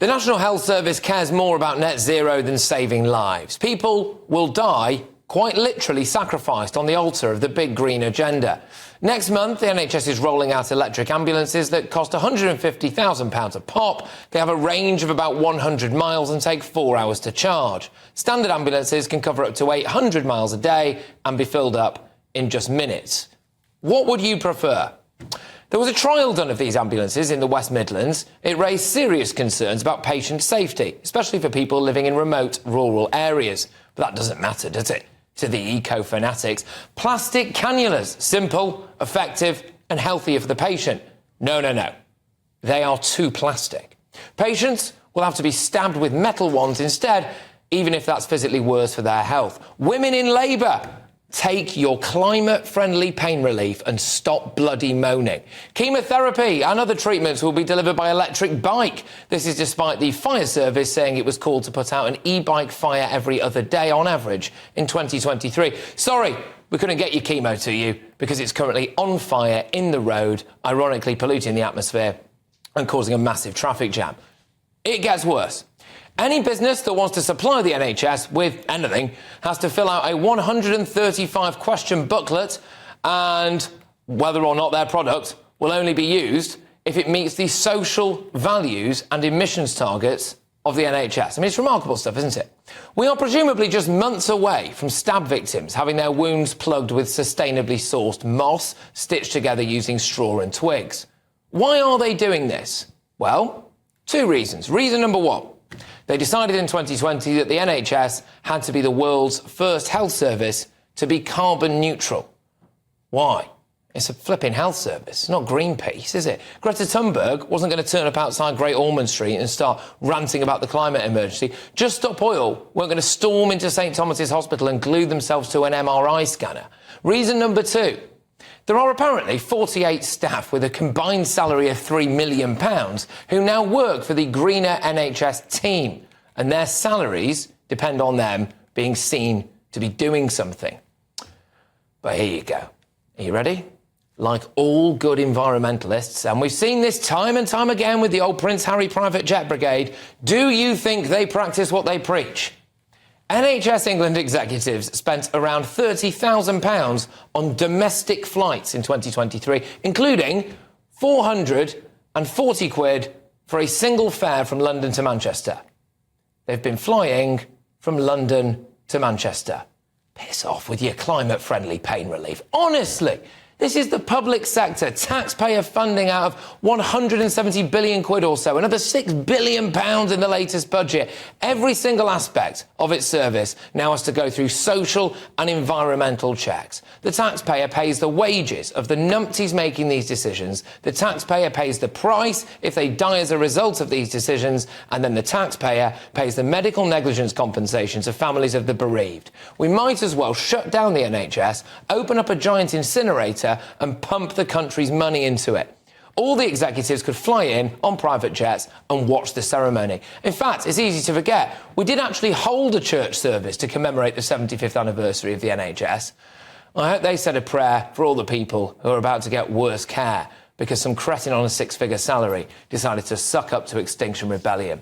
The National Health Service cares more about net zero than saving lives. People will die, quite literally sacrificed on the altar of the big green agenda. Next month, the NHS is rolling out electric ambulances that cost £150,000 a pop. They have a range of about 100 miles and take 4 hours to charge. Standard ambulances can cover up to 800 miles a day and be filled up in just minutes. What would you prefer? There was a trial done of these ambulances in the West Midlands. It raised serious concerns about patient safety, especially for people living in remote rural areas. But that doesn't matter, does it, to the eco-fanatics? Plastic cannulas, simple, effective and healthier for the patient. No. They are too plastic. Patients will have to be stabbed with metal ones instead, even if that's physically worse for their health. Women in labour, take your climate-friendly pain relief and stop bloody moaning. Chemotherapy and other treatments will be delivered by electric bike. This is despite the fire service saying it was called to put out an e-bike fire every other day on average in 2023. Sorry, we couldn't get your chemo to you because it's currently on fire in the road, ironically polluting the atmosphere and causing a massive traffic jam. It gets worse. Any business that wants to supply the NHS with anything has to fill out a 135-question booklet, and whether or not their product will only be used if it meets the social values and emissions targets of the NHS. I mean, it's remarkable stuff, isn't it? We are presumably just months away from stab victims having their wounds plugged with sustainably sourced moss stitched together using straw and twigs. Why are they doing this? Well, two reasons. Reason number one. They decided in 2020 that the NHS had to be the world's first health service to be carbon neutral. Why? It's a flipping health service. It's not Greenpeace, is it? Greta Thunberg wasn't going to turn up outside Great Ormond Street and start ranting about the climate emergency. Just Stop Oil weren't going to storm into St Thomas's Hospital and glue themselves to an MRI scanner. Reason number two. There are apparently 48 staff with a combined salary of £3 million who now work for the greener NHS team, and their salaries depend on them being seen to be doing something. But here you go. Are you ready? Like all good environmentalists, and we've seen this time and time again with the old Prince Harry private jet brigade, do you think they practice what they preach? NHS England executives spent around £30,000 on domestic flights in 2023, including £440 for a single fare from London to Manchester. They've been flying from London to Manchester. Piss off with your climate-friendly pain relief. Honestly, this is the public sector, taxpayer funding out of 170 billion quid or so, another £6 billion in the latest budget. Every single aspect of its service now has to go through social and environmental checks. The taxpayer pays the wages of the numpties making these decisions. The taxpayer pays the price if they die as a result of these decisions, and then the taxpayer pays the medical negligence compensation to families of the bereaved. We might as well shut down the NHS, open up a giant incinerator and pump the country's money into it. All the executives could fly in on private jets and watch the ceremony. In fact, it's easy to forget, we did actually hold a church service to commemorate the 75th anniversary of the NHS. I hope they said a prayer for all the people who are about to get worse care because some cretin on a six-figure salary decided to suck up to Extinction Rebellion.